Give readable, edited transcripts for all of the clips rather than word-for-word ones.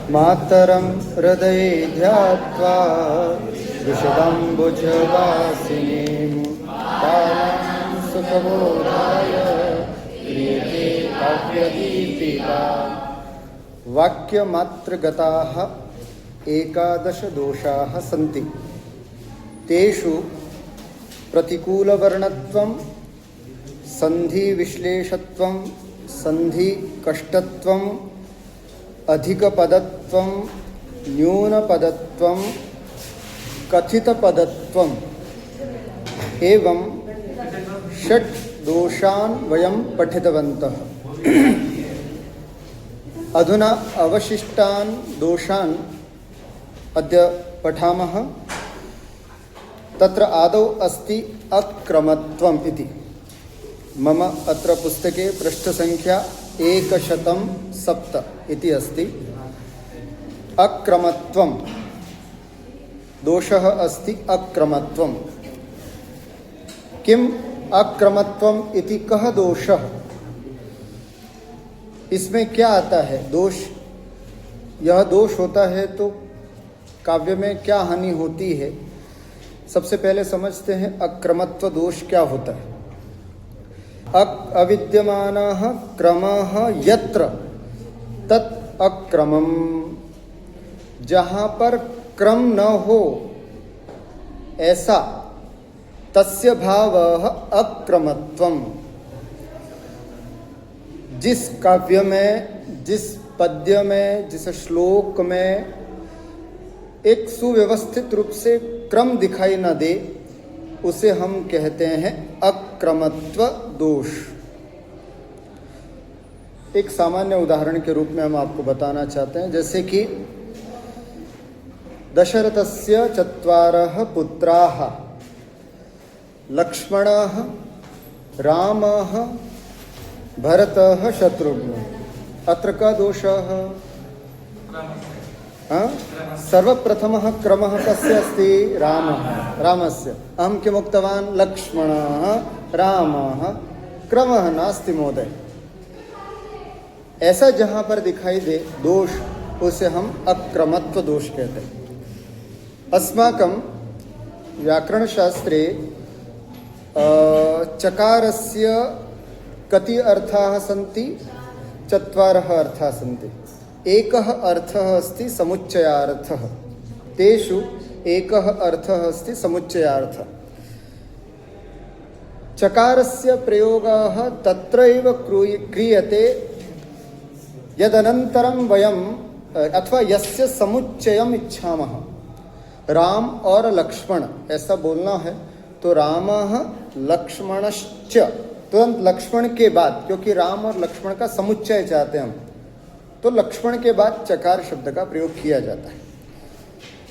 मातरं हृदये ध्यात्वा विशदम्बुजवासिनीं कालं सुखबोधाय क्रियते काव्यदीपिका। वाक्यमात्रगताः एकादश दोषाः सन्ति। तेषु प्रतिकूलवर्णत्वं, संधिविश्लेषत्वं, संधिकष्टत्वं, अधिकपदत्वं, न्यूनपदत्वं, कथितपदत्वं एवं षट् दोषान् वयं पठितवन्तः। अधुना अवशिष्टान् दोषान् अद्य पठामः। तत्र आदौ अस्ति अक्रमत्वम् इति। मम अत्र पुस्तके पृष्ठसङ्ख्या 107 इति अस्ति। अक्रमत्वं दोषः अस्ति। अक्रमत्वं किम् अक्रमत्वम् इति कः दोषः? इसमें क्या आता है दोष? यह दोष होता है तो काव्य में क्या हानि होती है? सबसे पहले समझते हैं अक्रमत्व दोष क्या होता है। अविद्यमानः क्रमः यत्र तत् अक्रमम्। जहाँ पर क्रम न हो ऐसा तस्य भावः अक्रमत्वम्। जिस काव्य में, जिस पद्य में, जिस श्लोक में एक सुव्यवस्थित रूप से क्रम दिखाई न दे उसे हम कहते हैं अक्रमत्व दोष। एक सामान्य उदाहरण के रूप में हम आपको बताना चाहते हैं, जैसे कि दशरथस्य चत्वारः पुत्राः लक्ष्मणः, रामः, भरतः, शत्रुघ्नः। अत्र का दोषः? सर्वप्रथमः क्रमः कस्य अस्ति? रामः, रामस्य। अहं किम् उक्तवान्? लक्ष्मणः, रामः, क्रमः नास्ति महोदय। ऐसा जहाँ पर दिखाई दे दोष उसे हम अक्रमत्व दोष कहते हैं। अस्माकं व्याकरणशास्त्रे चकारस्य कति अर्थाः सन्ति? चत्वारः अर्थाः सन्ति। एकः अर्थः अस्ति समुच्चयार्थः। तेषु एकः अर्थः अस्ति समुच्चयार्थः। चकारस्य प्रयोगः तत्रैव क्रियते यदनन्तरं वयम् अथवा यस्य समुच्चयम् इच्छामः। राम और लक्ष्मण ऐसा बोलना है तो रामः लक्ष्मणश्च, तुरंत लक्ष्मण के बाद, क्योंकि राम और लक्ष्मण का समुच्चय चाहते हैं हम, तो लक्ष्मण के बाद चकार शब्द का प्रयोग किया जाता है।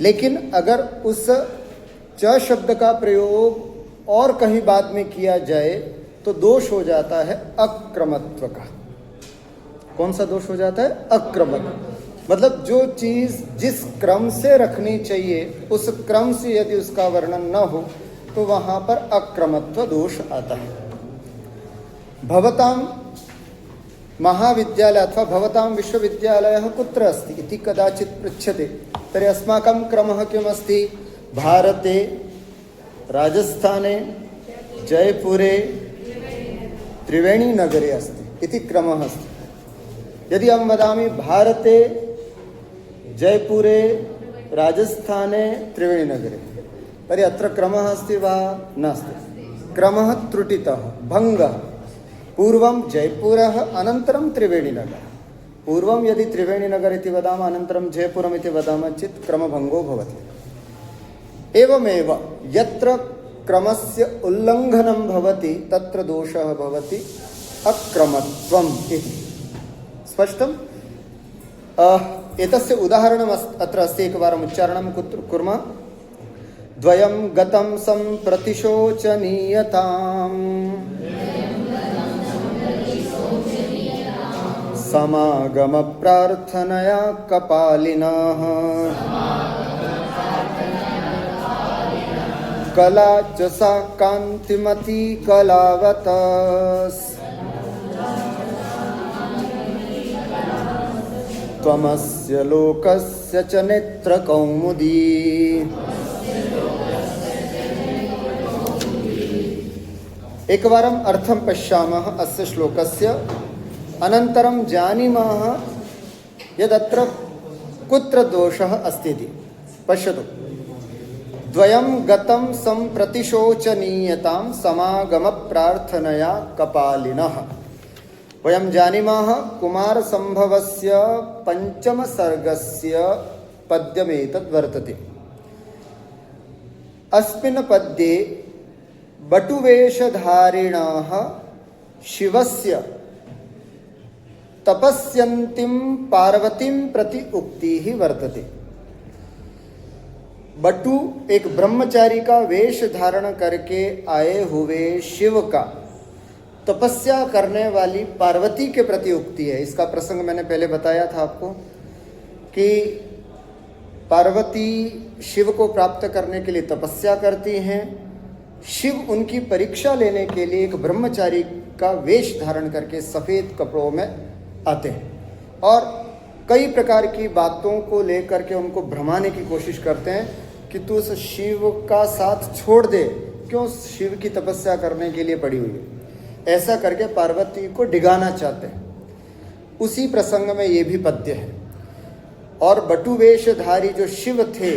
लेकिन अगर उस च शब्द का प्रयोग और कहीं बाद में किया जाए तो दोष हो जाता है अक्रमत्व का। कौन सा दोष हो जाता है? अक्रमत्व। मतलब जो चीज जिस क्रम से रखनी चाहिए उस क्रम से यदि उसका वर्णन न हो तो वहां पर अक्रमत्व दोष आता है। भवतां महाविद्यालय अथवा भवतां विश्वविद्यालयः कुत्र अस्ति इति कदाचित् पृच्छ्यते तर्हि अस्माकं क्रमः किम् अस्ति? भारते, राजस्थाने, जयपुरे, त्रिवेणीनगरे अस्ति इति क्रमः अस्ति। यदि अहं वदामि भारते, जयपुरे, राजस्थाने, त्रिवेणीनगरे, तर्हि अत्र क्रमः अस्ति वा? नास्ति। क्रमः त्रुटितः, भङ्गः। पूर्वं जयपुरः अनन्तरं त्रिवेणीनगरः। पूर्वं यदि त्रिवेणीनगर इति वदामः अनन्तरं जयपुरम् इति वदामः चेत् क्रमभङ्गो भवति। एवमेव यत्र क्रमस्य उल्लङ्घनं भवति तत्र दोषः भवति अक्रमत्वम् इति। स्पष्टम्? एतस्य उदाहरणम् अत्र अस्ति। एकवारम् उच्चारणं कुर्मः। द्वयं गतं सम्प्रतिशोचनीयताम् समागम प्रार्थनया कपालिनः कला च सा कान्तिमती कलावत त्वमस्य लोकस्य च नेत्रकौमुदी। एकवारम् अर्थं पश्यामः अस्य श्लोकस्य, अनन्तरं जानीमः यदत्र कुत्र दोषः अस्ति इति। पश्यतु, द्वयं गतं सम्प्रतिशोचनीयतां समागमप्रार्थनया कपालिनः। वयं जानीमः कुमारसम्भवस्य पञ्चमसर्गस्य पद्यमेतद् वर्तते। अस्मिन् पद्ये बटुवेषधारिणः शिवस्य तपस्यन्तीं पार्वतीं प्रति उक्तिः वर्तते। बटु एक ब्रह्मचारी का वेश धारण करके आए हुए शिव का तपस्या करने वाली पार्वती के प्रति उक्ति है। इसका प्रसंग मैंने पहले बताया था आपको कि पार्वती शिव को प्राप्त करने के लिए तपस्या करती हैं। शिव उनकी परीक्षा लेने के लिए एक ब्रह्मचारी का वेश धारण करके सफ़ेद कपड़ों में आते हैं और कई प्रकार की बातों को लेकर के उनको भ्रमाने की कोशिश करते हैं कि तू उस शिव का साथ छोड़ दे, क्यों शिव की तपस्या करने के लिए पड़ी हुई है। ऐसा करके पार्वती को डिगाना चाहते हैं। उसी प्रसंग में ये भी पद्य है। और बटुवेशधारी जो शिव थे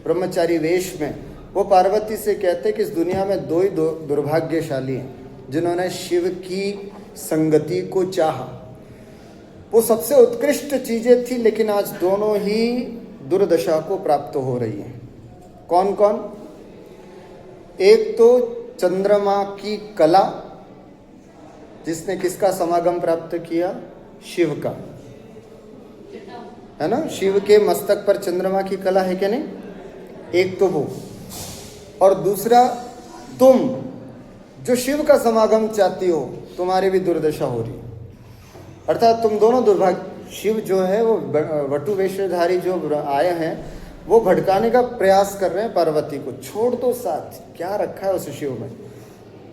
ब्रह्मचारी वेश में, वो पार्वती से कहते कि इस दुनिया में दो ही दुर्भाग्यशाली हैं जिन्होंने शिव की संगति को चाहा। वो सबसे उत्कृष्ट चीज़ें थी, लेकिन आज दोनों ही दुर्दशा को प्राप्त हो रही हैं। कौन कौन? एक तो चंद्रमा की कला, जिसने किसका समागम प्राप्त किया? शिव का, है ना। शिव के मस्तक पर चंद्रमा की कला है क्या नहीं? एक तो वो, और दूसरा तुम जो शिव का समागम चाहती हो, तुम्हारी भी दुर्दशा हो रही है। अर्थात तुम दोनों दुर्भाग्य। शिव जो है वो वटु वेशधारी जो आए हैं वो भटकाने का प्रयास कर रहे हैं पार्वती को। छोड़ दो साथ, क्या रखा है उस शिव में,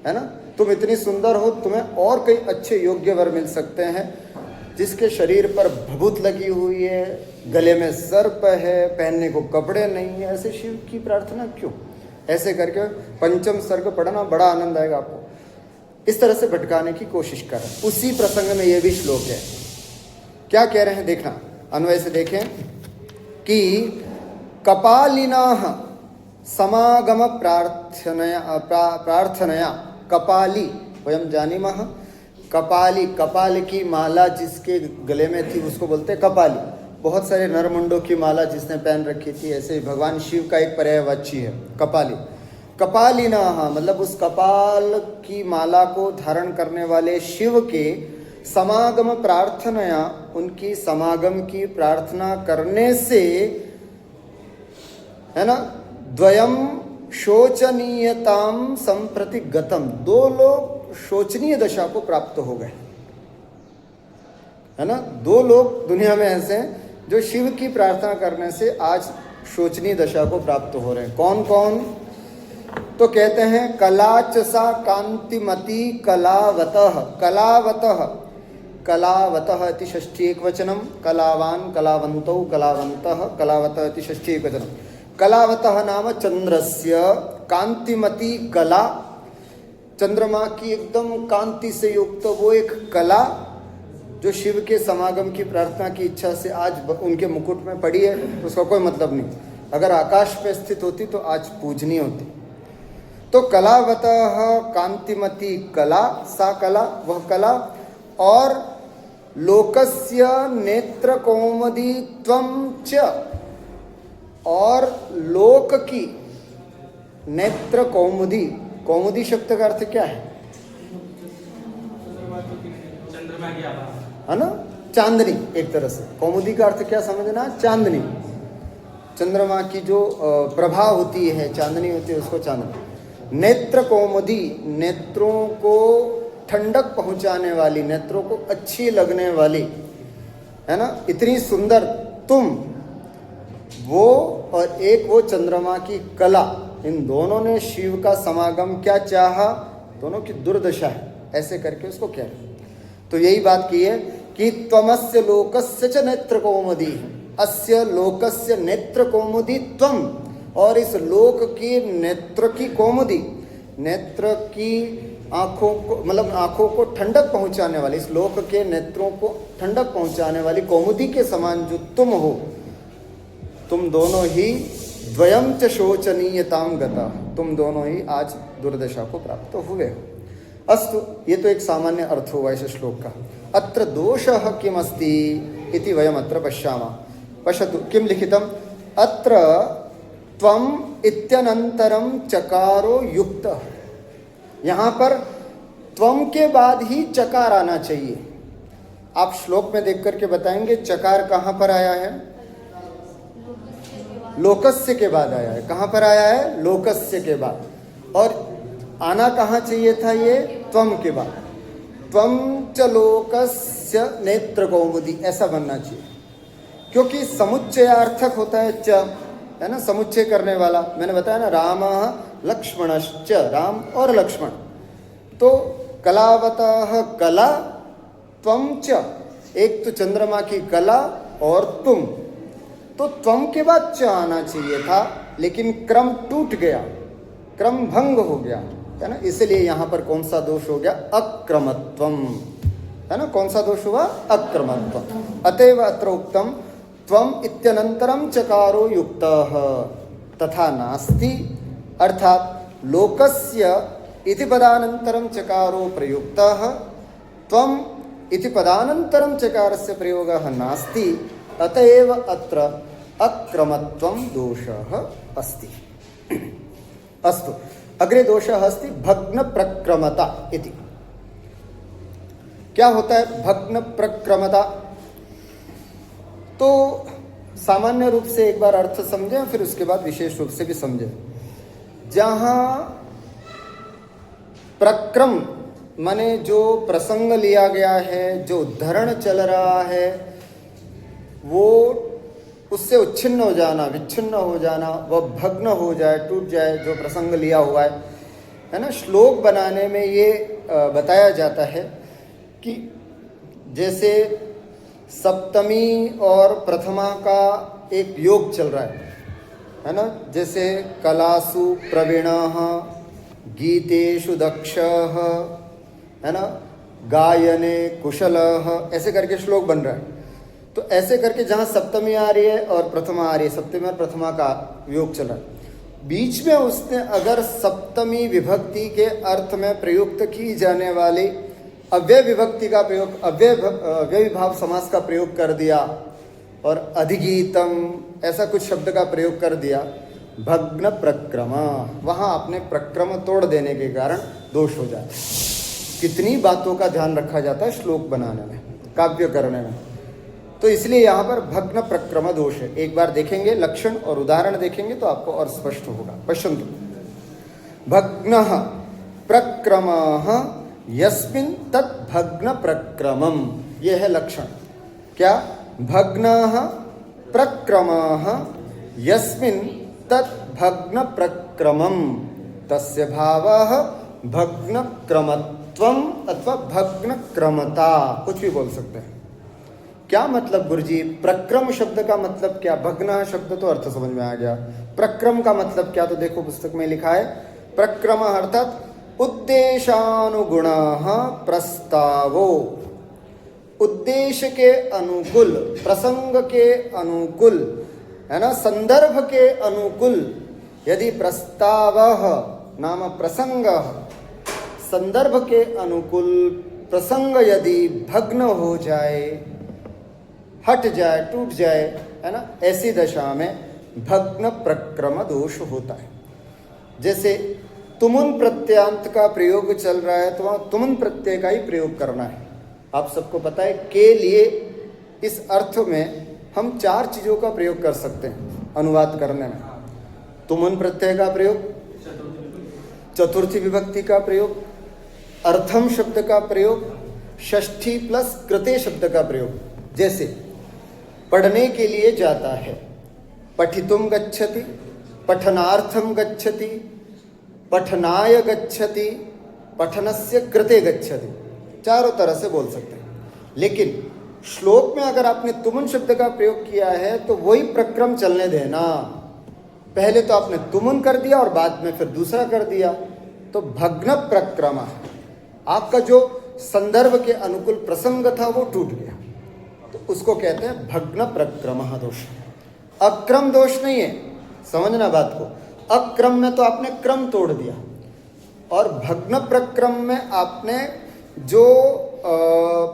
है ना। तुम इतनी सुंदर हो, तुम्हें और कई अच्छे योग्य वर मिल सकते हैं, जिसके शरीर पर भभूत लगी हुई है, गले में सर्प है, पहनने को कपड़े नहीं है। ऐसे शिव की प्रार्थना क्यों? ऐसे करके पंचम सर्ग पढ़ना, बड़ा आनंद आएगा आपको। इस तरह से भटकाने की कोशिश कर रहे हैं। उसी प्रसंग में ये भी श्लोक है। क्या कह रहे हैं देखना, अन्वय से देखें कि कपालिनाः समागम प्रार्थनया कपाली वयं जानीमः। कपाली, कपाल की माला जिसके गले में थी उसको बोलते हैं कपाली। बहुत सारे नरमुंडों की माला जिसने पहन रखी थी, ऐसे भगवान शिव का एक पर्यायवाची है कपाली। कपालिनाः मतलब उस कपाल की माला को धारण करने वाले शिव के समागम प्रार्थनया, उनकी समागम की प्रार्थना करने से, है ना, द्वयम शोचनीयताम संप्रति गतम, दो लोग शोचनीय दशा को प्राप्त हो गए, है ना। दो लोग दुनिया में ऐसे हैं जो शिव की प्रार्थना करने से आज शोचनीय दशा को प्राप्त हो रहे हैं। कौन कौन? तो कहते हैं कलाचसा कांतिमती कलावतः, कलावतः, कलावतः इति षष्ठी एकवचनम, कलावान कलावन्तौ कलावन्तः, कलावतः इति षष्ठी एकवचनम। कलावतः नाम चंद्रस्य, कांतिमती कला, चंद्रमा की एकदम कांति से युक्त वो एक कला जो शिव के समागम की प्रार्थना की इच्छा से आज उनके मुकुट में पड़ी है। उसका कोई मतलब नहीं। अगर आकाश पे स्थित होती तो आज पूजनीय होती। तो कलावतः कांतिमती कला, सा कला, वह कला, और लोकस्य नेत्र कौमुदी त्वं च, और लोक की नेत्र कौमुदी। कौमुदी शब्द का अर्थ क्या है? है ना, चांदनी। एक तरह से कौमुदी का अर्थ क्या समझना? चांदनी। चंद्रमा की जो प्रभा होती है, चांदनी होती है, उसको चांदनी। नेत्र कौमुदी, नेत्रों को ठंडक पहुंचाने वाली, नेत्रों को अच्छी लगने वाली, है ना, इतनी सुंदर तुम, वो और एक वो चंद्रमा की कला, इन दोनों ने शिव का समागम क्या चाहा? दोनों की दुर्दशा है। ऐसे करके उसको कह रहे। तो यही बात की है कि त्वमस्य लोकस्य च नेत्र कौमुदी, अस्य लोकस्य नेत्र कौमुदी त्वम, और इस लोक की नेत्र की कौमुदी, नेत्र की आंखों को, मतलब आंखों को ठंडक पहुंचाने वाली, इस लोक के नेत्रों को ठंडक पहुंचाने वाली कौमुदी के समान जो तुम हो, तुम दोनों ही द्वयम च शोचनीयताम गता, तुम दोनों ही आज दुर्दशा को प्राप्त हुए हो। अस्तु, ये तो एक सामान्य अर्थ हुआ इस श्लोक का। अत्र दोषः किमस्ति इति वयम् अत्र पश्यामः। पश्यतु किं लिखितम्, अत्र त्वम् इत्यनन्तरं चकारो युक्तः, यहाँ पर त्वम के बाद ही चकार आना चाहिए। आप श्लोक में देख करके बताएंगे चकार कहाँ पर आया है, लोकस्य के बाद आया है। कहाँ पर आया है, लोकस्य के बाद, और आना कहाँ चाहिए था, ये त्वम के बाद। त्वम च लोकस्य नेत्र कौमुदी, ऐसा बनना चाहिए, क्योंकि समुच्चयार्थक होता है च, है ना, समुच्चय करने वाला। मैंने बताया ना, रामः लक्ष्मणश्च, राम और लक्ष्मण। तो कलावतः कला त्वम च, एक तो चंद्रमा की कला और तुम, तो त्वम के बाद च आना चाहिए था, लेकिन क्रम टूट गया, क्रम भंग हो गया, है ना। इसलिए यहाँ पर कौन सा दोष हो गया, अक्रमत्वम, है ना। कौन सा दोष हुआ, अक्रमत्वम। अतएव अत्र उक्तम त्वम इत्यनंतरम चकारो युक्तः तथा नास्ति, अर्थात लोकस्य इति पदानंतरम चकारो प्रयुक्तः, त्वम इति पदानंतरम चकारस्य प्रयोगः नास्ति, अतएव अत्र अक्रमत्वम दोषः अस्ति। अस्तु, अग्रे दोषः अस्ति भग्न प्रक्रमता इति। क्या होता है भग्न प्रक्रमता? तो सामान्य रूप से एक बार अर्थ समझें, फिर उसके बाद विशेष रूप से भी समझें। जहां प्रक्रम माने जो प्रसंग लिया गया है, जो उद्धरण चल रहा है, वो उससे उच्छिन्न हो जाना, विच्छिन्न हो जाना, वह भग्न हो जाए, टूट जाए, जो प्रसंग लिया हुआ है ना। श्लोक बनाने में ये बताया जाता है कि जैसे सप्तमी और प्रथमा का एक योग चल रहा है ना। जैसे कलासु प्रवीणः, गीतेषु दक्षः, है ना, गायने कुशलः, ऐसे करके श्लोक बन रहा है। तो ऐसे करके जहाँ सप्तमी आ रही है और प्रथमा आ रही है, सप्तमी और प्रथमा का योग चल रहा है, बीच में उसने अगर सप्तमी विभक्ति के अर्थ में प्रयुक्त की जाने वाली अव्यय विभक्ति का प्रयोग, अव्यय भाव समास का प्रयोग कर दिया और अधिगीतम ऐसा कुछ शब्द का प्रयोग कर दिया, भग्न प्रक्रम, वहाँ आपने प्रक्रम तोड़ देने के कारण दोष हो जाता है। कितनी बातों का ध्यान रखा जाता है श्लोक बनाने में, काव्य करने में। तो इसलिए यहाँ पर भग्न प्रक्रम दोष है। एक बार देखेंगे लक्षण और उदाहरण देखेंगे तो आपको और स्पष्ट होगा। पश्यन्तु, भग्नः प्रक्रमः यस्मिन् तत् भग्न प्रक्रमम्, ये है लक्षण। क्या? भग्नः प्रक्रमः यस्मिन् तत् भग्न प्रक्रमम्, तस्य भावः भग्न क्रमत्वम अथवा भग्न क्रमता, कुछ भी बोल सकते हैं। क्या मतलब गुरुजी? प्रक्रम शब्द का मतलब क्या? भग्न शब्द तो अर्थ समझ में आ गया, प्रक्रम का मतलब क्या? तो देखो पुस्तक में लिखा है, प्रक्रम अर्थात उद्देशानुगुणः प्रस्तावो, उद्देश्य के अनुकूल, प्रसंग के अनुकूल, है ना, संदर्भ के अनुकूल यदि प्रस्तावः नाम प्रसंग, संदर्भ के अनुकूल प्रसंग यदि भग्न हो जाए, हट जाए, टूट जाए, है ना, ऐसी दशा में भग्न प्रक्रम दोष होता है। जैसे तुमुन प्रत्ययांत का प्रयोग चल रहा है तो वहाँ तुमुन प्रत्यय का ही प्रयोग करना है। आप सबको पता है के लिए इस अर्थ में हम 4 चीज़ों का प्रयोग कर सकते हैं अनुवाद करने में। तुमुन प्रत्यय का प्रयोग, चतुर्थी विभक्ति का प्रयोग, अर्थम शब्द का प्रयोग, षष्ठी प्लस कृते शब्द का प्रयोग। जैसे पढ़ने के लिए जाता है, पठितुम गच्छति, पठनार्थम गच्छति, पठनाय गच्छति, पठनस्य कृते गच्छति, चारों तरह से बोल सकते हैं। लेकिन श्लोक में अगर आपने तुमुन शब्द का प्रयोग किया है तो वही प्रक्रम चलने देना। पहले तो आपने तुमुन कर दिया और बाद में फिर दूसरा कर दिया, तो भग्न प्रक्रम, आपका जो संदर्भ के अनुकूल प्रसंग था वो टूट गया, तो उसको कहते हैं भग्न प्रक्रम दोष। अक्रम दोष नहीं है, समझना बात को। अक्रम में तो आपने क्रम तोड़ दिया, और भग्न प्रक्रम में आपने जो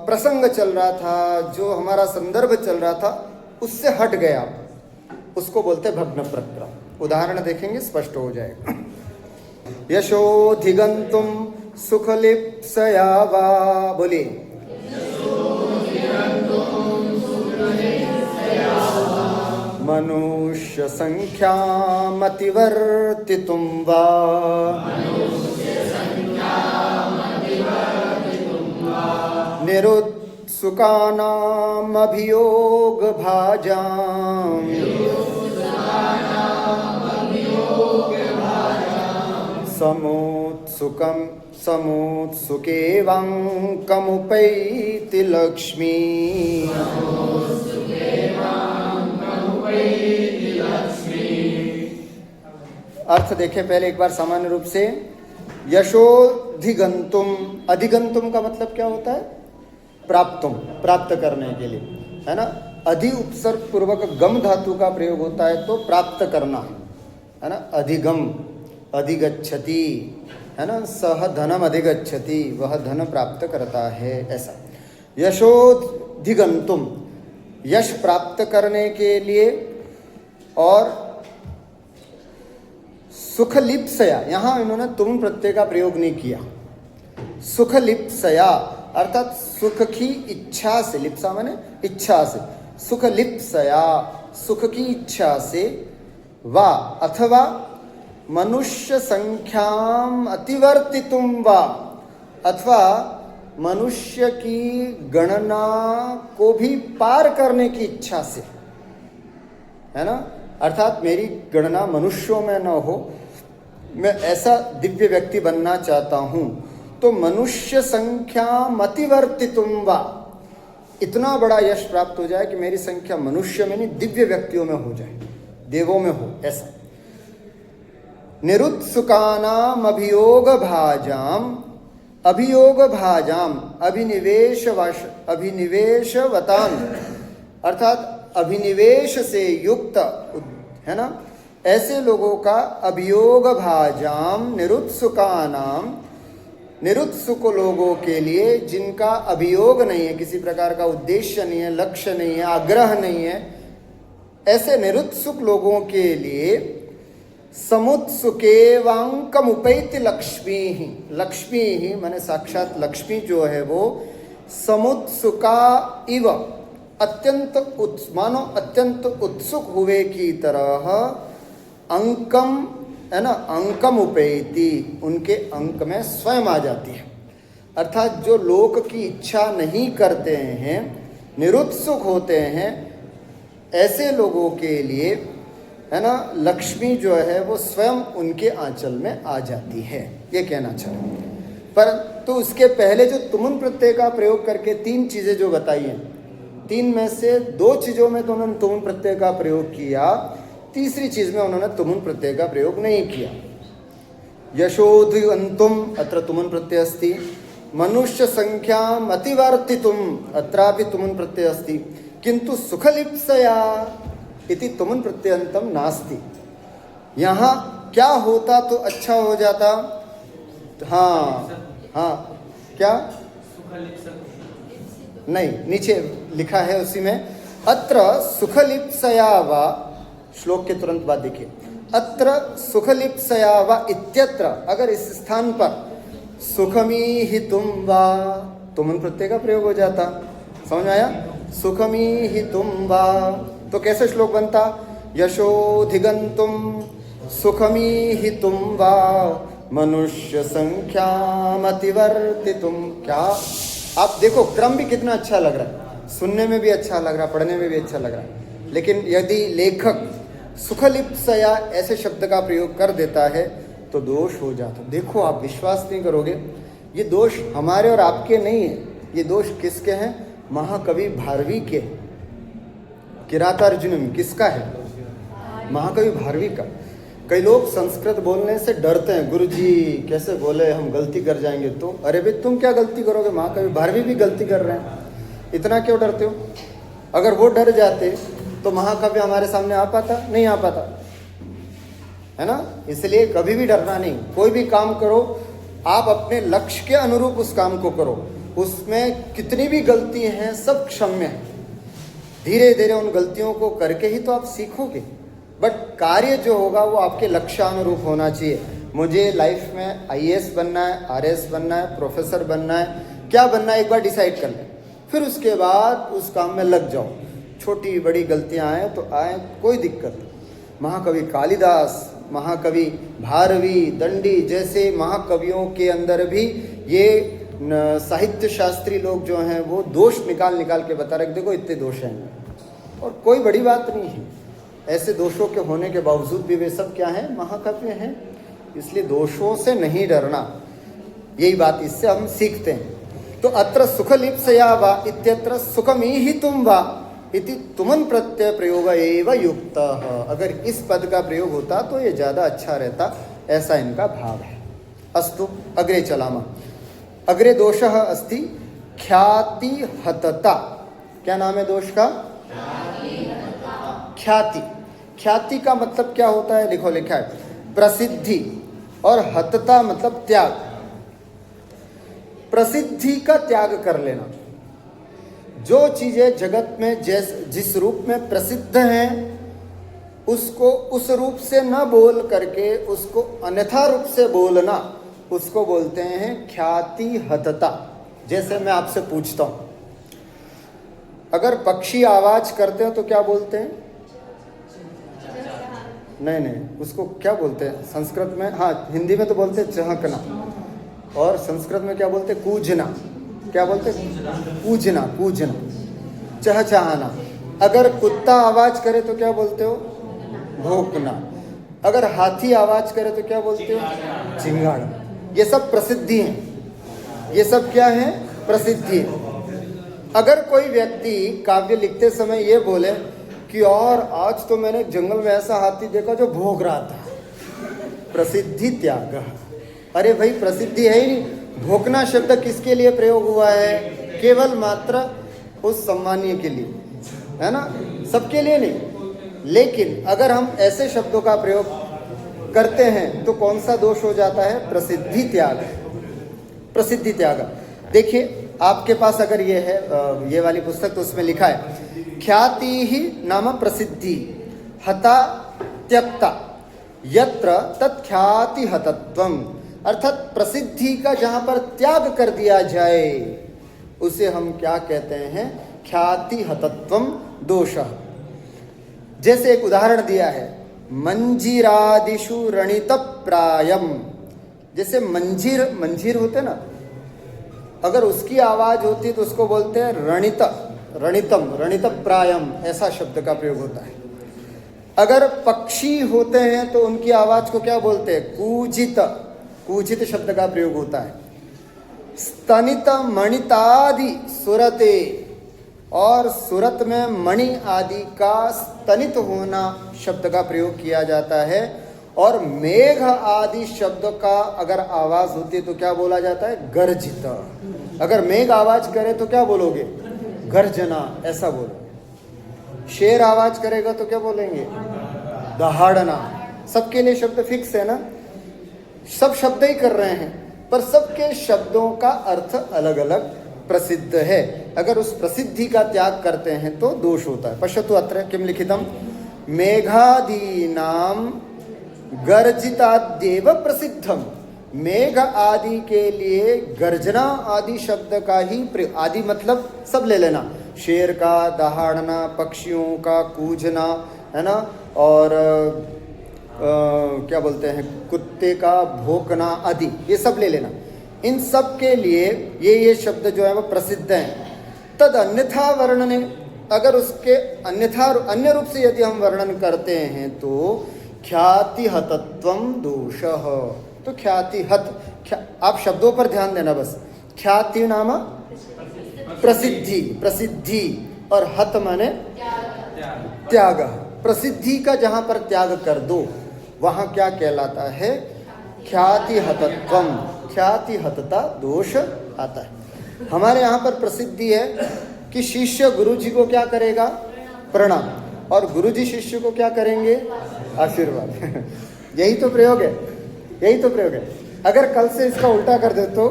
प्रसंग चल रहा था, जो हमारा संदर्भ चल रहा था, उससे हट गए आप, उसको बोलते हैं भग्न प्रक्रम। उदाहरण देखेंगे स्पष्ट हो जाएगा। यशोधिगंतुम सुखलिप्सया वा, बोलिए। मनुष्य संख्यामतिवर्तितुं वा, निरुत्सुकानामभियोग भाजाम्, समुत्सुकेवाङ्कमुपैति लक्ष्मी। अर्थ देखें पहले एक बार सामान्य रूप से। यशोधिगंतुम, अधिगंतुम का मतलब क्या होता है? प्राप्तुम, प्राप्त करने के लिए, है ना। अधि उपसर्ग पूर्वक गम धातु का प्रयोग होता है तो प्राप्त करना, है ना। अधिगम, अधिगच्छति, है ना। सह धनम अधिगच्छति, वह धन प्राप्त करता है, ऐसा। यशोधिगंतुम, यश प्राप्त करने के लिए। और सुखलिप्सया, यहां इन्होंने तुम प्रत्यय का प्रयोग नहीं किया। सुखलिप्सया अर्थात सुख की इच्छा से, लिप्सा माने इच्छा से, सुखलिप्सया सुख की इच्छा से, वा अथवा मनुष्य संख्याम अतिवर्तितुम वा, अथवा मनुष्य की गणना को भी पार करने की इच्छा से, है ना। अर्थात मेरी गणना मनुष्यों में न हो, मैं ऐसा दिव्य व्यक्ति बनना चाहता हूं, तो मनुष्य संख्या मतिवर्तितुम वा, इतना बड़ा यश प्राप्त हो जाए कि मेरी संख्या मनुष्य में नहीं दिव्य व्यक्तियों में हो जाए, देवों में हो, ऐसा। निरुत्सुकानाम अभियोग भाजाम, अभियोग भाजाम अभिनिवेशवताम, अर्थात अभिनिवेश से युक्त, है ना, ऐसे लोगों का अभियोग भाजाम, निरुत्सुकानाम, निरुत्सुक लोगों के लिए जिनका अभियोग नहीं है, किसी प्रकार का उद्देश्य नहीं है, लक्ष्य नहीं है, आग्रह नहीं है, ऐसे निरुत्सुक लोगों के लिए समुत्सुकेवांकमुपैति लक्ष्मी ही, लक्ष्मी ही माने साक्षात लक्ष्मी जो है वो समुत्सुका इव, अत्यंत मानो अत्यंत उत्सुक हुए की तरह अंकम, है ना, अंकम उपैति, उनके अंक में स्वयं आ जाती है। अर्थात जो लोक की इच्छा नहीं करते हैं, निरुत्सुक होते हैं, ऐसे लोगों के लिए, है ना, लक्ष्मी जो है वो स्वयं उनके आंचल में आ जाती है, ये कहना चाहूँ। पर तो उसके पहले जो तुमुन प्रत्यय का प्रयोग करके तीन चीज़ें जो बताई हैं, तीन में से दो चीज़ों में तो उन्होंने तुमुन प्रत्यय का प्रयोग किया, तीसरी चीज में उन्होंने तुमुन प्रत्यय का प्रयोग नहीं किया। यशोधिगंतुम अत्र तुमुन प्रत्यय अस्ति, मनुष्य संख्या अतिवर्तितुम अत्रापि तुमुन प्रत्यय अस्ति, किंतु सुखलिप्सया इति तुमुन प्रत्ययंतम नास्ति। यहाँ क्या होता तो अच्छा हो जाता? हाँ हाँ, क्या नहीं, नीचे लिखा है उसी में, अत्र सुखलिप्सया वा, श्लोक के तुरंत बाद देखिए, अत्र सुखलिप्सया वा इत्यत्र, अगर इस स्थान पर सुखमी ही तुम वा, तुमुन प्रत्यय का प्रयोग हो जाता। समझ आया? सुखमी ही तुम वा, तो कैसे श्लोक बनता? यशोधिगंतुम सुखमी ही तुम वा, मनुष्य संख्यामतिवर्तितुम। क्या आप देखो, क्रम भी कितना अच्छा लग रहा है, सुनने में भी अच्छा लग रहा है, पढ़ने में भी अच्छा लग रहा है। लेकिन यदि लेखक सुखलिप्सया ऐसे शब्द का प्रयोग कर देता है तो दोष हो जाता। देखो, आप विश्वास नहीं करोगे, ये दोष हमारे और आपके नहीं है, ये दोष किसके हैं? महाकवि भारवी के किरातार्जुनीम किसका है? महाकवि भारवी का। कई लोग संस्कृत बोलने से डरते हैं, गुरुजी कैसे बोले, हम गलती कर जाएंगे। तो अरे भाई तुम क्या गलती करोगे, महाकवि भारवी भी गलती कर रहे हैं, इतना क्यों डरते हो? अगर वो डर जाते तो महाकाव्य हमारे सामने आ पाता? नहीं आ पाता, है ना। इसलिए कभी भी डरना नहीं। कोई भी काम करो, आप अपने लक्ष्य के अनुरूप उस काम को करो। उसमें कितनी भी गलती हैं सब क्षम्य है। धीरे धीरे उन गलतियों को करके ही तो आप सीखोगे। बट कार्य जो होगा वो आपके लक्ष्यानुरूप होना चाहिए। मुझे लाइफ में IAS बनना है, RS बनना है, प्रोफेसर बनना है, क्या बनना है एक बार डिसाइड कर लें, फिर उसके बाद उस काम में लग जाओ। छोटी बड़ी गलतियां आए तो आए, कोई दिक्कत नहीं। महाकवि कालिदास, महाकवि भारवी, दंडी जैसे महाकवियों के अंदर भी ये साहित्य शास्त्री लोग जो हैं वो दोष निकाल निकाल के बता रहे, देखो इतने दोष हैं, और कोई बड़ी बात नहीं है। ऐसे दोषों के होने के बावजूद भी वे सब क्या हैं? महाकाव्य हैं। इसलिए दोषों से नहीं डरना, यही बात इससे हम सीखते हैं। तो अत्र सुखलिप्सया वा इत्यत्र सुखमीहितुम वा इति तुमन प्रत्यय प्रयोग एव युक्त। अगर इस पद का प्रयोग होता तो ये ज़्यादा अच्छा रहता, ऐसा इनका भाव है। अस्तु अग्रे चलामः। अग्रे दोषः अस्ति ख्याति हतता। क्या नाम है दोष का? ख्याति। ख्याति का मतलब क्या होता है? लिखो, लिखा है प्रसिद्धि, और हतता मतलब त्याग। प्रसिद्धि का त्याग कर लेना। जो चीजें जगत में जिस रूप में प्रसिद्ध हैं उसको उस रूप से न बोल करके उसको अन्यथा रूप से बोलना, उसको बोलते हैं ख्याति हतता। जैसे मैं आपसे पूछता हूं, अगर पक्षी आवाज करते हो तो क्या बोलते हैं? नहीं, उसको क्या बोलते हैं संस्कृत में? हाँ, हिंदी में तो बोलते हैं चहकना, और संस्कृत में क्या बोलते हैं? कूजना। क्या बोलते हैं? कूजना, कूजना, चहचहाना। अगर कुत्ता आवाज करे तो क्या बोलते हो? भौंकना। अगर हाथी आवाज करे तो क्या बोलते हो? चिंगाड़ा। ये सब प्रसिद्धि है। ये सब क्या है? प्रसिद्धि है। अगर कोई व्यक्ति काव्य लिखते समय ये बोले कि और आज तो मैंने जंगल में ऐसा हाथी देखा जो भौंक रहा था, प्रसिद्धि त्याग। अरे भाई प्रसिद्धि है ही नहीं। भौंकना शब्द किसके लिए प्रयोग हुआ है? केवल मात्र उस सम्मानीय के लिए, है ना, सबके लिए नहीं। लेकिन अगर हम ऐसे शब्दों का प्रयोग करते हैं तो कौन सा दोष हो जाता है? प्रसिद्धि त्याग। प्रसिद्धि त्याग। देखिए आपके पास अगर ये है ये वाली पुस्तक, तो उसमें लिखा है ख्याति ही नाम प्रसिद्धि हता त्यक्ता यत्र तत्ख्याति हतत्वम। अर्थात प्रसिद्धि का जहां पर त्याग कर दिया जाए उसे हम क्या कहते हैं? ख्याति हतत्वम दोषः। जैसे एक उदाहरण दिया है, मंजीरादिषु रणित प्रायम। जैसे मंजीर होते ना, अगर उसकी आवाज होती तो उसको बोलते हैं रणित, रणितम, रणित प्रायम, ऐसा शब्द का प्रयोग होता है। अगर पक्षी होते हैं तो उनकी आवाज को क्या बोलते हैं? कूजित, कूजित शब्द का प्रयोग होता है। स्तनित मणितादि सुरते, और सुरत में मणि आदि का स्तनित होना शब्द का प्रयोग किया जाता है। और मेघ आदि शब्द का अगर आवाज होती है तो क्या बोला जाता है? गर्जित। अगर मेघ आवाज करे तो क्या बोलोगे? गर्जना, ऐसा बोलो। शेर आवाज करेगा तो क्या बोलेंगे? दहाड़ना। सबके लिए शब्द फिक्स है ना, सब शब्द ही कर रहे हैं, पर सबके शब्दों का अर्थ अलग अलग प्रसिद्ध है। अगर उस प्रसिद्धि का त्याग करते हैं तो दोष होता है। पश्यतु अत्र किम लिखितम, मेघादीनाम गर्जिताद्येव प्रसिद्धम। मेघ आदि के लिए गर्जना आदि शब्द का ही प्रयोग, आदि मतलब सब ले लेना, शेर का दहाड़ना, पक्षियों का कूजना, है ना, और क्या बोलते हैं, कुत्ते का भौंकना आदि, ये सब ले लेना। इन सब के लिए ये शब्द जो है वो प्रसिद्ध हैं। तद अन्यथा वर्णने, अगर उसके अन्यथा अन्य रूप से यदि हम वर्णन करते हैं तो ख्याति हतत्वम दोषः। तो ख्याति हत, आप शब्दों पर ध्यान देना बस। ख्याति नाम प्रसिद्धि, प्रसिद्धि, और हत माने त्याग। प्रसिद्धि का जहां पर त्याग कर दो वहां क्या कहलाता है? ख्याति हतत्वम, ख्याति हतता दोष आता है। हमारे यहाँ पर प्रसिद्धि है कि शिष्य गुरु जी को क्या करेगा? प्रणाम, और गुरु जी शिष्य को क्या करेंगे? आशीर्वाद। यही तो प्रयोग है, यही तो प्रयोग है। अगर कल से इसका उल्टा कर दे तो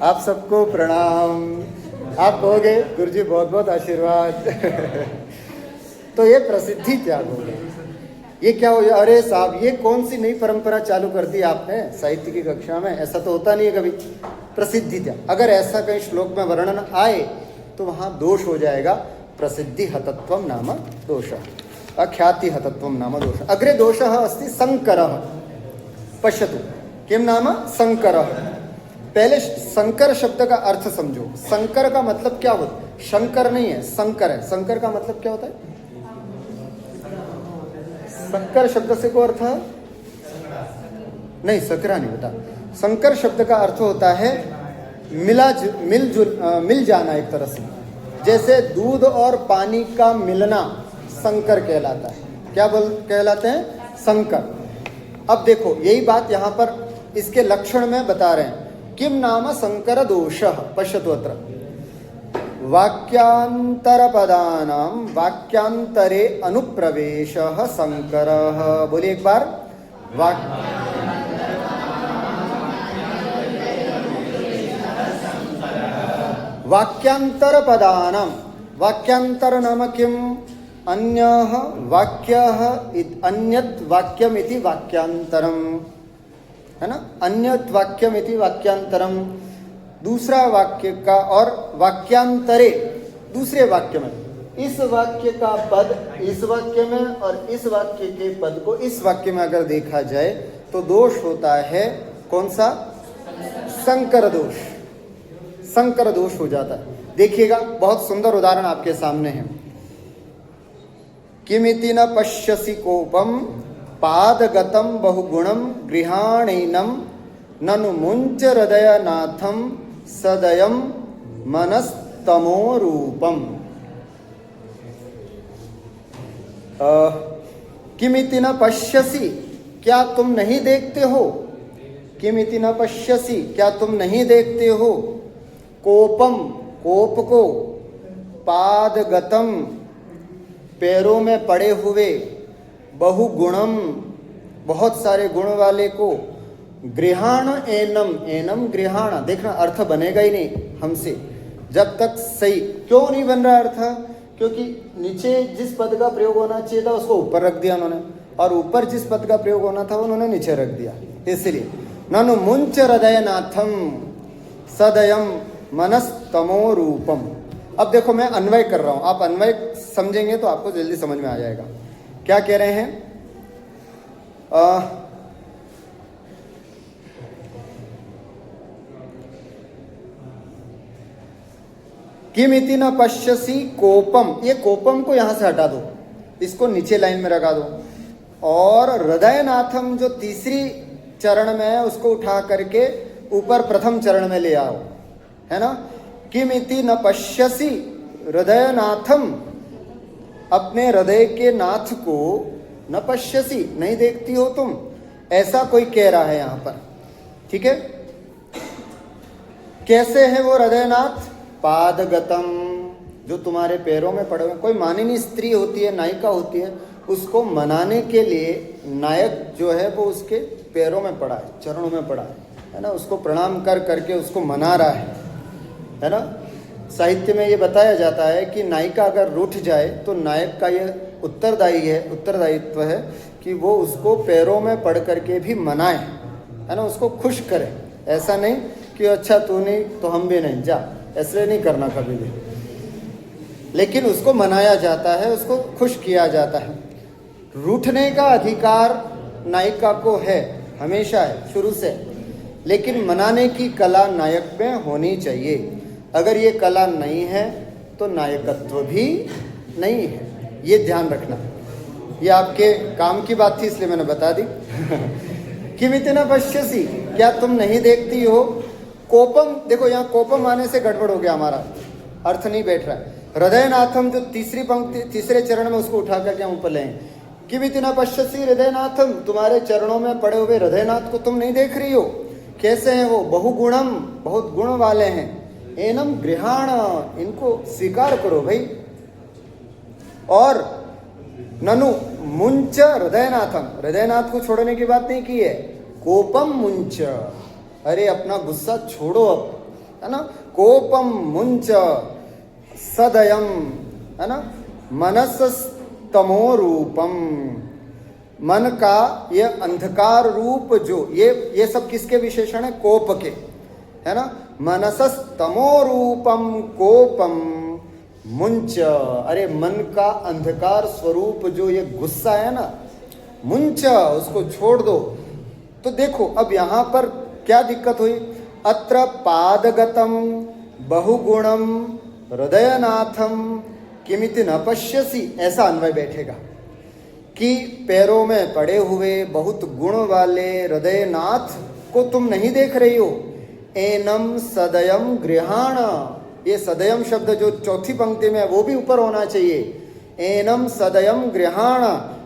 आप सबको प्रणाम, आप कहोगे गुरु जी बहुत बहुत आशीर्वाद। तो ये प्रसिद्धि त्याग हो गया। ये क्या हो गया? अरे साहब ये कौन सी नई परंपरा चालू कर दी आपने साहित्य की कक्षा में? ऐसा तो होता नहीं है कभी। प्रसिद्धि त्याग, अगर ऐसा कहीं श्लोक में वर्णन आए तो वहां दोष हो जाएगा। प्रसिद्धि हतत्वम नाम दोष, अख्याति हतत्वम नाम दोष। अग्रे दोषः अस्ति संकरः। पश्यतु किम नाम? संकरः। पहले संकर शब्द का अर्थ समझो। संकर का मतलब क्या होता है? शंकर नहीं है, संकर है। संकर का मतलब क्या होता है? संकर शब्द से को अर्थ नहीं, सकरा नहीं होता। संकर शब्द का अर्थ होता है मिल जाना एक तरह से। जैसे दूध और पानी का मिलना संकर कहलाता है। क्या कहलाते हैं? संकर। अब देखो यही बात यहाँ पर इसके लक्षण में बता रहे हैं। किम नाम संकर दोषः? पश्यतु अत्र वाक्यांतर पदानां वाक्यांतरे अनुप्रवेशः संकरः। बोलिए एक बार। वाक्यांतर पदानां, वाक्यांतर नाम किम? अन्यः वाक्यः अन्यत् वाक्यमिति वाक्यांतरम्, है ना? अन्यत् वाक्यमिति वाक्यांतरम्, दूसरा वाक्य का, और वाक्यांतरे दूसरे वाक्य में, इस वाक्य का पद इस वाक्य में और इस वाक्य के पद को इस वाक्य में अगर देखा जाए तो दोष होता है कौन सा? संकर दोष। संकर दोष हो जाता है। देखिएगा बहुत सुंदर उदाहरण आपके सामने है। किमिति न पश्यसि कोपम पादगतम बहुगुणम गृहाणैनम ननु मुंच हृदयनाथम सदयम मनस्तमो रूपम। किमिति न पश्यसि, क्या तुम नहीं देखते हो? किमिति न पश्यसि, क्या तुम नहीं देखते हो? कोपम, कोप को, पादगतम, पैरों में पड़े हुए, बहुगुणम, बहुत सारे गुण वाले को, गृहाण एनम, एनम गृहाण, देखना अर्थ बनेगा ही नहीं हमसे जब तक सही। क्यों नहीं बन रहा अर्थ? क्योंकि नीचे जिस पद का प्रयोग होना चाहिए था उसको ऊपर रख दिया उन्होंने, और ऊपर जिस पद का प्रयोग होना था उन्होंने नीचे रख दिया। इसलिए ननु मुंच हृदयनाथम सदयम मनस्तमो रूपम। अब देखो मैं अन्वय कर रहा हूं, आप अन्वय समझेंगे तो आपको जल्दी समझ में आ जाएगा। क्या कह रहे हैं? किमिति न पश्यसि कोपम, ये कोपम को यहां से हटा दो, इसको नीचे लाइन में लगा दो, और हृदयनाथम जो तीसरी चरण में है उसको उठा करके ऊपर प्रथम चरण में ले आओ, है ना? किमिति न पश्यसि हृदयनाथम, अपने हृदय के नाथ को, न पश्यसि नहीं देखती हो तुम, ऐसा कोई कह रहा है यहां पर। ठीक है? कैसे है वो हृदयनाथ? पादगतम, जो तुम्हारे पैरों में पड़े हुए। कोई मानिनी स्त्री होती है, नायिका होती है, उसको मनाने के लिए नायक जो है वो उसके पैरों में पड़ा है, चरणों में पड़ा है ना? उसको प्रणाम कर करके उसको मना रहा है ना? साहित्य में ये बताया जाता है कि नायिका अगर रूठ जाए तो नायक का ये उत्तरदायित्व है कि वो उसको पैरों में पड़ करके भी मनाए, है ना? उसको खुश करे। ऐसा नहीं कि अच्छा तू नहीं तो हम भी नहीं, जा, ऐसे नहीं करना कभी भी। लेकिन उसको मनाया जाता है, उसको खुश किया जाता है। रूठने का अधिकार नायिका को है, हमेशा है, शुरू से। लेकिन मनाने की कला नायक में होनी चाहिए। अगर ये कला नहीं है तो नायकत्व भी नहीं है, ये ध्यान रखना। ये आपके काम की बात थी इसलिए मैंने बता दी। किमिति न पश्यसि, क्या तुम नहीं देखती हो? कोपम, देखो यहाँ कोपम आने से गड़बड़ हो गया, हमारा अर्थ नहीं बैठ रहा है। हृदयनाथम जो तीसरी पंक्ति तीसरे चरण में, उसको उठा करके हम ऊपर लेंगे। किमिति न पश्यसि हृदयनाथम, तुम्हारे चरणों में पड़े हुए हृदयनाथ को तुम नहीं देख रही हो। कैसे हैं वो? बहुगुणम, बहुत गुण वाले हैं। एनम गृहाण, इनको स्वीकार करो भाई। और ननु मुंच हृदयनाथम, हृदयनाथ को छोड़ने की बात नहीं की है। कोपम मुंच, अरे अपना गुस्सा छोड़ो अब, है ना। कोपम मुंच सदयम, है ना। मनसस्तमो रूपम, मन का ये अंधकार रूप जो, ये सब किसके विशेषण है? कोप के, है ना। मनसस्तमो रूपम कोपम मुंच, अरे मन का अंधकार स्वरूप जो ये गुस्सा है ना, मुंच, उसको छोड़ दो। तो देखो अब यहां पर क्या दिक्कत हुई? अत्र पादगतम बहुगुणम हृदयनाथम किमिति न पश्यसि, ऐसा अन्वय बैठेगा कि पैरों में पड़े हुए बहुत गुण वाले हृदयनाथ को तुम नहीं देख रही हो। एनम सदयम गृहाण, ये सदयम शब्द जो चौथी पंक्ति में है वो भी ऊपर होना चाहिए। एनम सदयम गृहाण,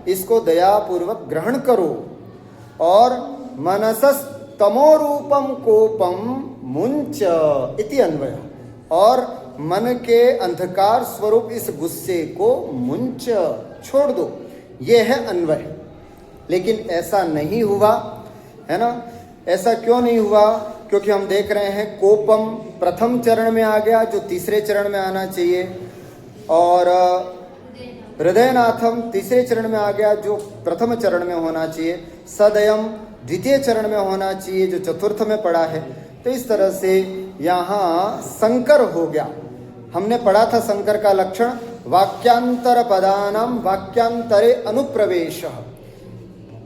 इसको दयापूर्वक ग्रहण करो। और मनसस तमोरूपम कोपम मुंच इति अन्वय, और मन के अंधकार स्वरूप इस गुस्से को मुंच, छोड़ दो, ये है अन्वय। लेकिन ऐसा नहीं हुआ, है ना। ऐसा क्यों नहीं हुआ? क्योंकि हम देख रहे हैं कोपम प्रथम चरण में आ गया जो तीसरे चरण में आना चाहिए, और हृदयनाथम तीसरे चरण में आ गया जो प्रथम चरण में होना चाहिए। सदयम द्वितीय चरण में होना चाहिए जो चतुर्थ में पड़ा है। तो इस तरह से यहाँ संकर हो गया। हमने पढ़ा था संकर का लक्षण, वाक्यांतर पदानाम वाक्यांतरे अनुप्रवेश।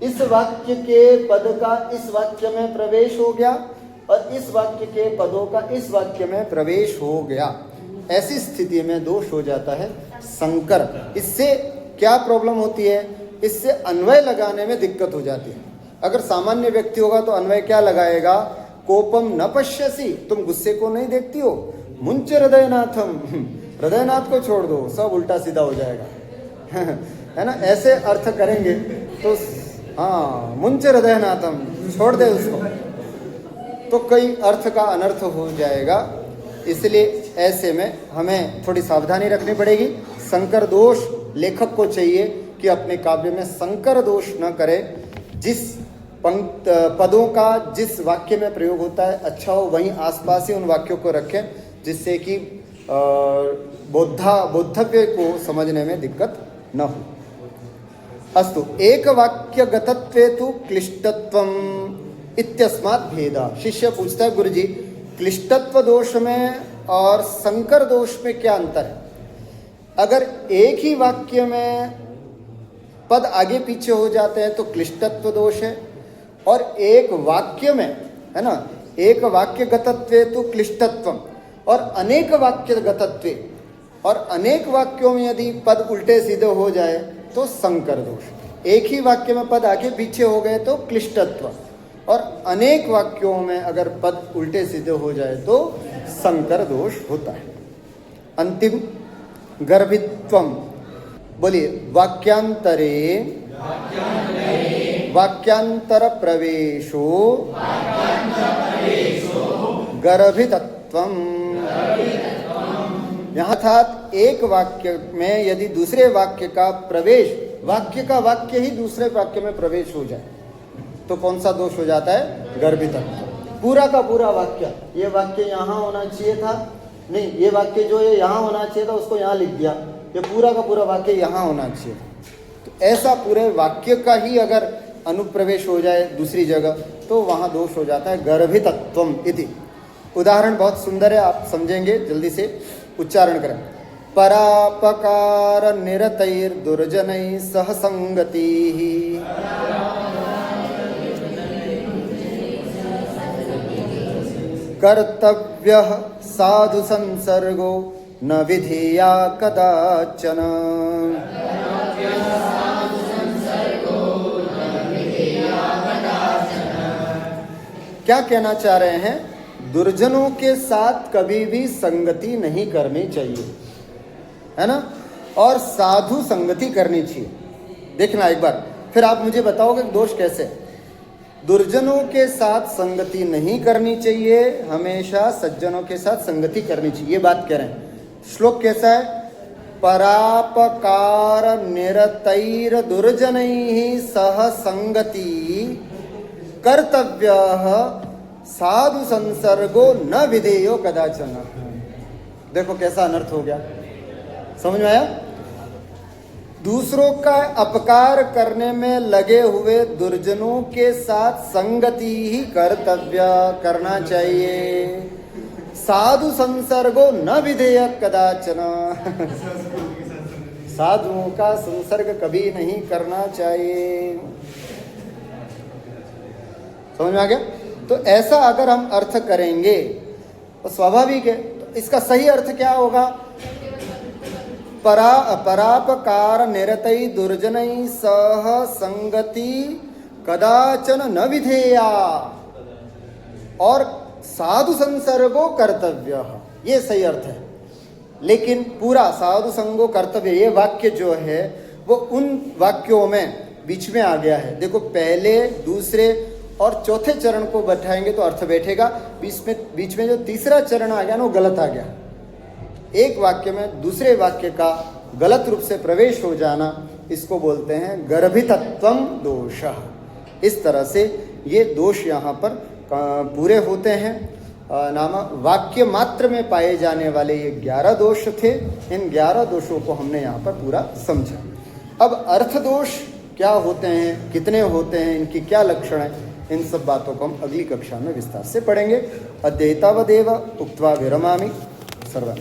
इस वाक्य के पद का इस वाक्य में प्रवेश हो गया और इस वाक्य के पदों का इस वाक्य में प्रवेश हो गया। ऐसी स्थिति में दोष हो जाता है संकर। इससे क्या प्रॉब्लम होती है? इससे अन्वय लगाने में दिक्कत हो जाती है। अगर सामान्य व्यक्ति होगा तो अन्वय क्या लगाएगा? कोपम न पश्यसि, तुम गुस्से को नहीं देखती हो। मुंच हृदयनाथम, हृदयनाथ को छोड़ दो, सब उल्टा सीधा हो जाएगा है ना। ऐसे अर्थ करेंगे तो हाँ, मुंच हृदयनाथम, छोड़ दे उसको, तो कई अर्थ का अनर्थ हो जाएगा। इसलिए ऐसे में हमें थोड़ी सावधानी रखनी पड़ेगी। संकर दोष लेखक को चाहिए कि अपने काव्य में संकर दोष न करे। जिस पदों का जिस वाक्य में प्रयोग होता है अच्छा हो, वहीं आसपास ही उन वाक्यों को रखें, जिससे कि बोद्धव्य को समझने में दिक्कत न हो। अस्तु, एक वाक्य गतत्वे तु क्लिष्टत्वम इत्यस्मात् भेदा। शिष्य पूछता है, गुरुजी क्लिष्टत्व दोष में और संकर दोष में क्या अंतर है? अगर एक ही वाक्य में पद आगे पीछे हो जाते हैं तो क्लिष्टत्व दोष है, और एक वाक्य में, है ना, एक वाक्य गतत्वे तो क्लिष्टत्वम, और अनेक वाक्य गतत्वे, और अनेक वाक्यों में यदि पद उल्टे सीधे हो जाए तो संकर दोष। एक ही वाक्य में पद आगे पीछे हो गए तो क्लिष्टत्व, और अनेक वाक्यों में अगर पद उल्टे सीधे हो जाए तो संकर दोष होता है। अंतिम गर्भित्वम, बोलिए, वाक्यांतरे वाक्यांतर प्रवेशो गर्भितत्वम। यहाँ अर्थात एक वाक्य में यदि दूसरे वाक्य का प्रवेश, वाक्य का वाक्य ही दूसरे वाक्य में प्रवेश हो जाए तो कौन सा दोष हो जाता है? गर्भितत्व। पूरा का पूरा वाक्य, ये वाक्य यहाँ होना चाहिए था, नहीं ये वाक्य जो है यहाँ होना चाहिए था, उसको यहाँ लिख दिया, ये पूरा का पूरा वाक्य यहाँ होना चाहिए। तो ऐसा पूरे वाक्य का ही अगर अनुप्रवेश हो जाए दूसरी जगह तो वहाँ दोष हो जाता है गर्भितत्वम इति। उदाहरण बहुत सुंदर है, आप समझेंगे, जल्दी से उच्चारण करें। परापकार निरतैर दुर्जनैः सह संगतिः कर्तव्यः साधु संसर्गो न विधेया कदाचन। क्या कहना चाह रहे हैं? दुर्जनों के साथ कभी भी संगति नहीं करनी चाहिए, है ना, और साधु संगति करनी चाहिए। देखना एक बार, फिर आप मुझे बताओगे दोष कैसे। दुर्जनों के साथ संगति नहीं करनी चाहिए, हमेशा सज्जनों के साथ संगति करनी चाहिए, ये बात कह रहे हैं। श्लोक कैसा है? परापकार निरतैर दुर्जनैः सह संगति कर्तव्यः साधु संसर्गो न विधेयो कदाचन। देखो कैसा अनर्थ हो गया, समझ में आया? दूसरों का अपकार करने में लगे हुए दुर्जनों के साथ संगति ही कर्तव्य करना चाहिए, साधु संसर्गो न विधेय कदाचन। साधुओं का संसर्ग कभी नहीं करना चाहिए। समझ में आ गया? तो ऐसा अगर हम अर्थ करेंगे तो स्वाभाविक है। तो इसका सही अर्थ क्या होगा? परापकार निरतै दुर्जनै सह संगति कदाचन न विधेया और साधु संसर्गो कर्तव्य, ये सही अर्थ है। लेकिन पूरा साधु संगो कर्तव्य ये वाक्य जो है वो उन वाक्यों में बीच में आ गया है। देखो पहले दूसरे और चौथे चरण को बैठाएंगे तो अर्थ बैठेगा, बीच में जो तीसरा चरण आ गया ना वो गलत आ गया। एक वाक्य में दूसरे वाक्य का गलत रूप से प्रवेश हो जाना, इसको बोलते हैं गर्भितत्वम दोषः। इस तरह से ये दोष यहाँ पर पूरे होते हैं। नाम वाक्य मात्र में पाए जाने वाले ये 11 दोष थे। इन 11 दोषों को हमने यहाँ पर पूरा समझा। अब अर्थ दोष क्या होते हैं, कितने होते हैं, इनकी क्या लक्षण है, इन सब बातों को हम अगली कक्षा में विस्तार से पढ़ेंगे। अद्वैतावदेव उक्त्वा विरमामि। सर्वं